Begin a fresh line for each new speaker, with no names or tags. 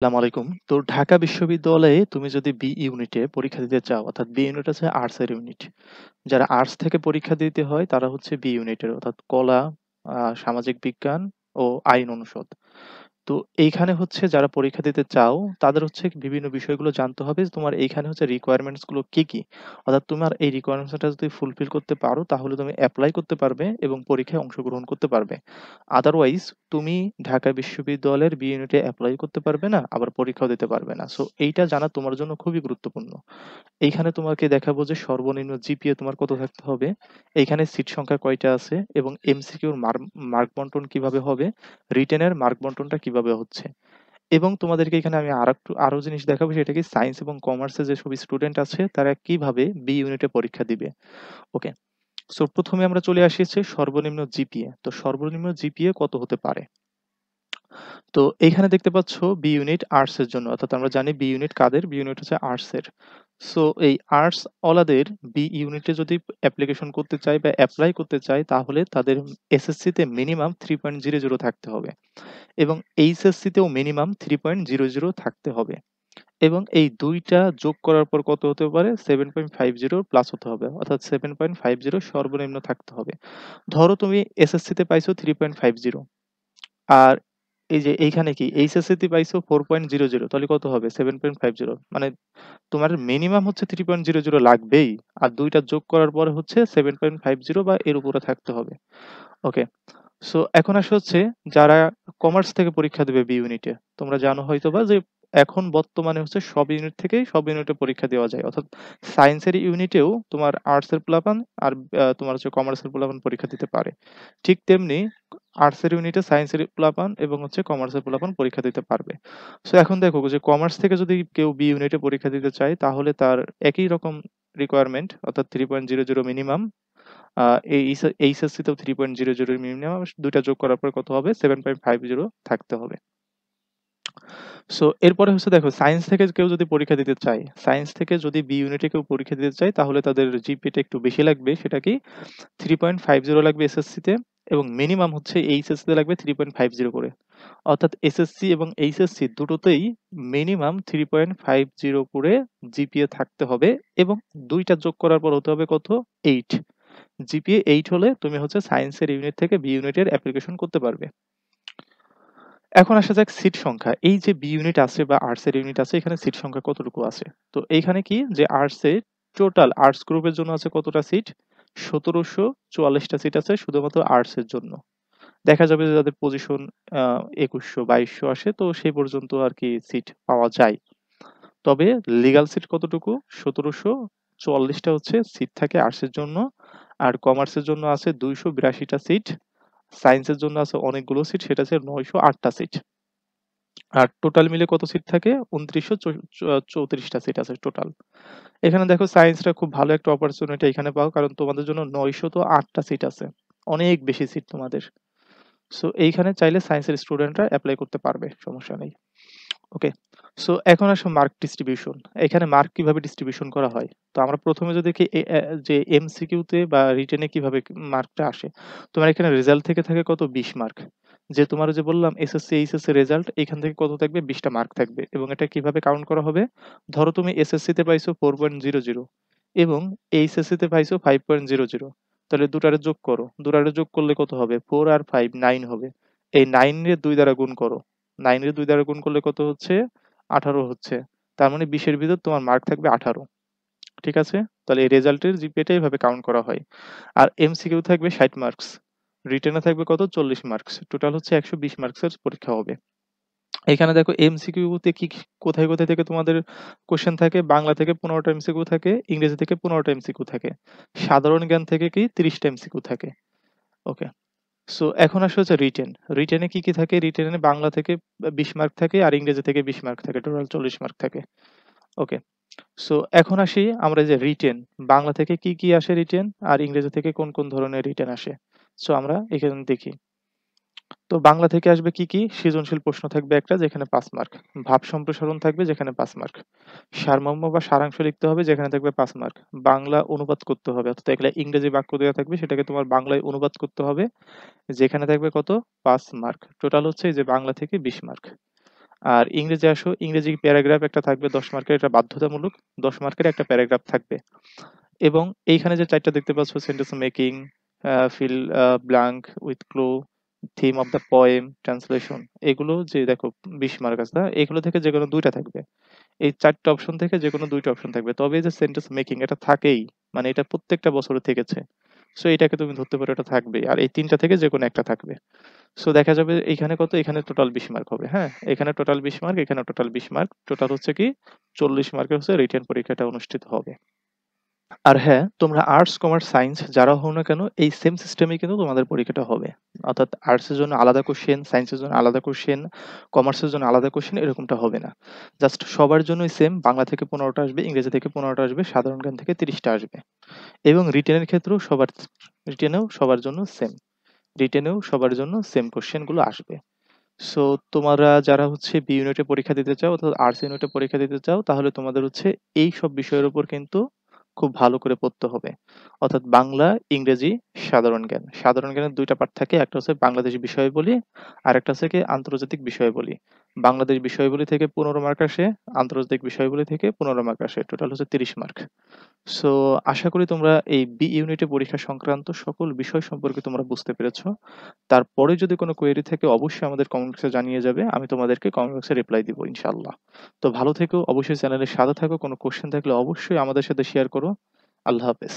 আসসালামু আলাইকুম। তো ঢাকা বিশ্ববিদ্যালয়ে তুমি যদি বি ইউনিটে পরীক্ষা দিতে চাও, অর্থাৎ বি ইউনিট হচ্ছে আর্টস এর ইউনিট। যারা আর্টস থেকে পরীক্ষা দিতে হয় তারা হচ্ছে বি ইউনিটের, অর্থাৎ কলা, সামাজিক বিজ্ঞান ও আইন অনুষদ। তো এইখানে হচ্ছে যারা পরীক্ষা দিতে চাও তাদের হচ্ছে বিভিন্ন বিষয়গুলো জানতে হবে যে তোমার এইখানে হচ্ছে রিকোয়ারমেন্টস গুলো কি কি। অর্থাৎ তোমার এই রিকোয়ারমেন্টসটা যদি ফুলফিল করতে পারো তাহলে তুমি অ্যাপ্লাই করতে পারবে এবং পরীক্ষায় অংশগ্রহণ করতে পারবে। আদারওয়াইজ তুমি ঢাকা বিশ্ববিদ্যালয়ের বি ইউনিটে অ্যাপ্লাই করতে পারবে না, আবার পরীক্ষাও দিতে পারবে না। সো এইটা জানা তোমার জন্য খুবই গুরুত্বপূর্ণ। এইখানে তোমাকে দেখাবো যে সর্বনিম্ন জিপিএ তোমার কত থাকতে হবে, এইখানে সিট সংখ্যা কয়টা আছে এবং এমসিকিউর মার্ক বন্টন কিভাবে হবে, রিটেনের মার্ক বন্টনটা কিভাবে হচ্ছে। এবং তোমাদেরকে এখানে আমি আরো জিনিস দেখাবো, সেটা কি সায়েন্স এবং কমার্সে যেসব স্টুডেন্ট আছে তারা কিভাবে বি ইউনিটে পরীক্ষা দিবে। ওকে। সো প্রথমে আমরা চলে আসি হচ্ছে সর্বনিম্ন জিপিএ। তো সর্বনিম্ন জিপিএ কত হতে পারে। তো এইখানে দেখতে পাচ্ছ বি ইউনিট আর্টস এর জন্য, অর্থাৎ আমরা জানি বি ইউনিট কাদের, বি ইউনিট হচ্ছে আর্টস এর। সো এই আর্টস ওলাদের বি ইউনিটে যদি অ্যাপ্লিকেশন করতে চাই বা অ্যাপ্লাই করতে চাই তাহলে তাদের এসএসসি তে মিনিমাম 3.00 থাকতে হবে এবং এইচএসসি তেও মিনিমাম 3.00 থাকতে হবে এবং এই দুইটা যোগ করার পর কত হতে পারে, 7.50 প্লাস হতে হবে, অর্থাৎ 7.50 সর্বনিম্ন থাকতে হবে। ধরো তুমি এসএসসি তে পাইছো 3.50, আর এই যে এইখানে কি এইচএসসি তে পাইছো 4.00, তাহলে কত হবে 7.50, মানে তোমার মিনিমাম হচ্ছে 3.00 লাগবেই, আর দুইটা যোগ করার পরে হচ্ছে 7.50 বা এর উপরে থাকতে হবে। ওকে। সো এখন আসে হচ্ছে যারা কমার্স থেকে পরীক্ষা দেবে বি ইউনিটে, তোমরা জানো হয়তোবা যে এখন বর্তমানে হচ্ছে সব ইউনিট থেকেই সব ইউনিটে পরীক্ষা দেওয়া যায়, অর্থাৎ সায়েন্সের ইউনিটেও তোমার আর্টসের পোলাপান আর তোমার হচ্ছে কমার্সের পোলাপান পরীক্ষা দিতে পারে। ঠিক তেমনি আর্টসের ইউনিটে সায়েন্সের পোলাপান এবং হচ্ছে কমার্সের পোলাপান পরীক্ষা দিতে পারবে। সো এখন দেখো যে কমার্স থেকে যদি কেউ বি ইউনিটে পরীক্ষা দিতে চায় তাহলে তার একই রকম রিকোয়ারমেন্ট, অর্থাৎ 3.00 মিনিমাম। এই এইচএসসি তেও 3.00 মিনিমাম, দুইটা যোগ করার পর কত হবে, 7.50 থাকতে হবে। সো এরপরে হচ্ছে দেখো সায়েন্স থেকে কেউ যদি পরীক্ষা দিতে চায়, সায়েন্স থেকে যদি বি ইউনিটে কেউ পরীক্ষা দিতে চায় তাহলে তাদের জিপিএটা একটু বেশি লাগবে, সেটা কি 3.50 লাগবে এসএসসি তে এবং মিনিমাম হচ্ছে এইচএসসি তে লাগবে 3.50 করে। অর্থাৎ এসএসসি এবং এইচএসসি দুটোতেই মিনিমাম 3.50 করে জিপিএ থাকতে হবে এবং দুইটা যোগ করার পর হতে হবে কত, 8। জিপিএ 8 হলে তুমি হচ্ছে সায়েন্সের ইউনিট থেকে বি ইউনিটের অ্যাপ্লিকেশন করতে পারবে। এখন আসা যাক সিট সংখ্যা। এই যে বি ইউনিট আছে বা আর্টস এর ইউনিট আছে, এখানে সিট সংখ্যা কতটুকু আছে। তো এইখানে কি যে আর্টস এ টোটাল আর্টস গ্রুপের জন্য আছে কতটা সিট, 1744টা সিট আছে শুধুমাত্র আর্টস এর জন্য। দেখা যাবে যে যাদের পজিশন 2100 2200 আসে, তো সেই পর্যন্ত আর কি সিট পাওয়া যায়। তবে লিগ্যাল সিট কতটুকু, 1744টা হচ্ছে সিট থাকে আর্টসের জন্য, আর কমার্সের জন্য আছে 282টা সিট, সায়েন্সের জন্য আছে অনেকগুলো সিট, সেটা আছে 908টা সিট। আর টোটাল মিলে কত সিট থাকে, 2934টা সিট আছে টোটাল। এখানে দেখো সায়েন্সটা খুব ভালো একটা অপরচুনিটি এখানে পাও, কারণ তোমাদের জন্য 908টা সিট আছে, অনেক বেশি সিট তোমাদের। সো এইখানে চাইলে সায়েন্সের স্টুডেন্টরা অ্যাপ্লাই করতে পারবে, সমস্যা নেই। ওকে। সো এখন আসো মার্ক ডিস্ট্রিবিউশন। এখানে মার্ক কিভাবে ডিস্ট্রিবিউশন করা হয়। তো আমরা প্রথমে যদি দেখি যে এমসিকিউ তে বা রিটেনে কিভাবে মার্কটা আসে। তোমার এখানে রেজাল্ট থেকে থাকে কত, 20 মার্ক। যে তোমার যে বললাম এসএসসি এইচএসসি রেজাল্ট, এখান থেকে কত থাকবে, 20টা মার্ক থাকবে এবং এটা কিভাবে কাউন্ট করা হবে। ধরো তুমি এসএসসি তে পাইছো 4.00 এবং এইচএসসি তে পাইছো 5.00, তাহলে দুটারে যোগ করো, দুটারে যোগ করলে কত হবে, 4 আর 5 9 হবে। এই 9 এর 2 দ্বারা গুণ করো, 9 এর 2 দ্বারা গুণ করলে কত হচ্ছে, 18 হচ্ছে। তার মানে 20 এর ভিতর তোমার মার্ক থাকবে 18। ঠিক আছে? তাহলে এই রেজাল্টের জিপিএটা এভাবে কাউন্ট করা হয়। আর এমসিকিউ থাকবে 60 মার্কস। রিটেনে থাকবে কত, 40 মার্কস। টোটাল হচ্ছে 120 মার্কসের পরীক্ষা হবে। এখানে দেখো এমসিকিউ তে কি কোথায় কোথায় থেকে তোমাদের কোশ্চেন থাকে, বাংলা থেকে 15টা এমসিকিউ থাকে, ইংরেজি থেকে 15টা এমসিকিউ থাকে, সাধারণ জ্ঞান থেকে কি 30টা এমসিকিউ থাকে। ওকে। সো এখন আসে হচ্ছে রিটেন। রিটেনে কি কি থাকে, রিটেনে বাংলা থেকে 20 মার্ক থাকে আর ইংরেজি থেকে 20 মার্ক থাকে, টোটাল 40 মার্ক থাকে। ওকে। সো এখন আসি আমরা যে রিটেন, বাংলা থেকে কি কি আসে রিটেন আর ইংরেজি থেকে কোন কোন ধরনের রিটেন আসে। সো আমরা এখানে দেখি। তো বাংলা থেকে আসবে কি কি, সৃজনশীল প্রশ্ন থাকবে একটা যেখানে 5 মার্ক, ভাব সম্প্রসারণ থাকবে যেখানে 5 মার্ক, সারমর্ম বা সারাংশ লিখতে হবে যেখানে থাকবে 5 মার্ক, বাংলা অনুবাদ করতে হবে, অর্থাৎ এখানে ইংরেজি বাক্য দেওয়া থাকবে সেটাকে তোমার বাংলায় অনুবাদ করতে হবে যেখানে থাকবে কত, 5 মার্ক। টোটাল হচ্ছে এই যে বাংলা থেকে 20 মার্ক। আর ইংরেজি আসো, ইংরেজি প্যারাগ্রাফ একটা থাকবে ১০ মার্কের, এটা বাধ্যতামূলক। ১০ মার্কের একটা প্যারাগ্রাফ থাকবে। এবং এইখানে যে ৪ টা দেখতে পাচ্ছ, sentence making, fill blank with clue, theme of the poem, translation, এগুলো যে দেখো ২০ মার্ক আছে না? এগুলো থেকে যেকোনো ২ টা থাকবে। এই ৪ টা অপশন থেকে যেকোনো ২ টা অপশন থাকবে। তবে এই যে সেন্টেন্স মেকিং, এটা থাকেই। মানে এটা প্রত্যেকটা বছরে থেকেছে। সো এটাকে তুমি ধরতে পারো, এটা থাকবেই। আর এই ৩ টা থেকে যেকোনো একটা থাকবে। সো দেখা যাবে এইখানে কত? এখানে টোটাল ২০ মার্ক হবে, হ্যাঁ? এখানে টোটাল ২০ মার্ক, এখানে টোটাল ২০ মার্ক। টোটাল হচ্ছে কি ৪০ মার্কের হচ্ছে রিটেন পরীক্ষাটা অনুষ্ঠিত হবে। আর হ্যাঁ, তোমরা আর্টস, কমার্স, সায়েন্স যারা হও না কেন, এই সেম সিস্টেমেই কিন্তু তোমাদের পরীক্ষাটা হবে। অর্থাৎ আর্টস এর জন্য আলাদা কোশ্চেন, সায়েন্সের জন্য আলাদা কোশ্চেন, কমার্সের জন্য আলাদা কোশ্চেন, এরকমটা হবে না। জাস্ট সবার জন্যই সেম। বাংলা থেকে ১৫ টা আসবে, ইংরেজি থেকে ১৫ টা আসবে, সাধারণ জ্ঞান থেকে ৩০ টা আসবে। এবং রিটেনের ক্ষেত্রেও রিটেনেও সবার জন্য সেম। রিটেনেও সবার জন্য সেম কোশ্চেন গুলো আসবে। সো তোমরা যারা হচ্ছে বি ইউনিটে পরীক্ষা দিতে চাও অর্থাৎ আর্টস ইউনিটে পরীক্ষা দিতে চাও, তাহলে তোমাদের হচ্ছে এই সব বিষয়ের উপর কিন্তু খুব ভালো করে পড়তে হবে। অর্থাৎ বাংলা, ইংরেজি, সাধারণ জ্ঞান। সাধারণ জ্ঞানের ২ টা পার্ট থাকে। একটা হচ্ছে বাংলাদেশ বিষয়াবলী, আরেকটা হচ্ছে কি আন্তর্জাতিক বিষয়াবলী। বাংলাদেশ বিষয়াবলী থেকে ১৫ মার্ক আসে, আন্তর্জাতিক বিষয়াবলী থেকে ১৫ মার্ক আসে। টোটাল হচ্ছে ৩০ মার্ক। সো আশা করি তোমরা এই বি ইউনিটে পরীক্ষা সংক্রান্ত সকল বিষয় সম্পর্কে তোমরা বুঝতে পেরেছো। তারপরে যদি কোনো কোয়েরি থাকে অবশ্যই আমাদের কমেন্ট বক্সে জানিয়ে যাবে। আমি তোমাদেরকে কমেন্ট বক্সে রিপ্লাই দিব ইনশাআল্লাহ। তো ভালো থেকো, অবশ্যই চ্যানেলের সাথে থাকো। কোনো কোয়েশ্চেন থাকলে অবশ্যই আমাদের সাথে শেয়ার করো। আল্লাহ হাফেজ।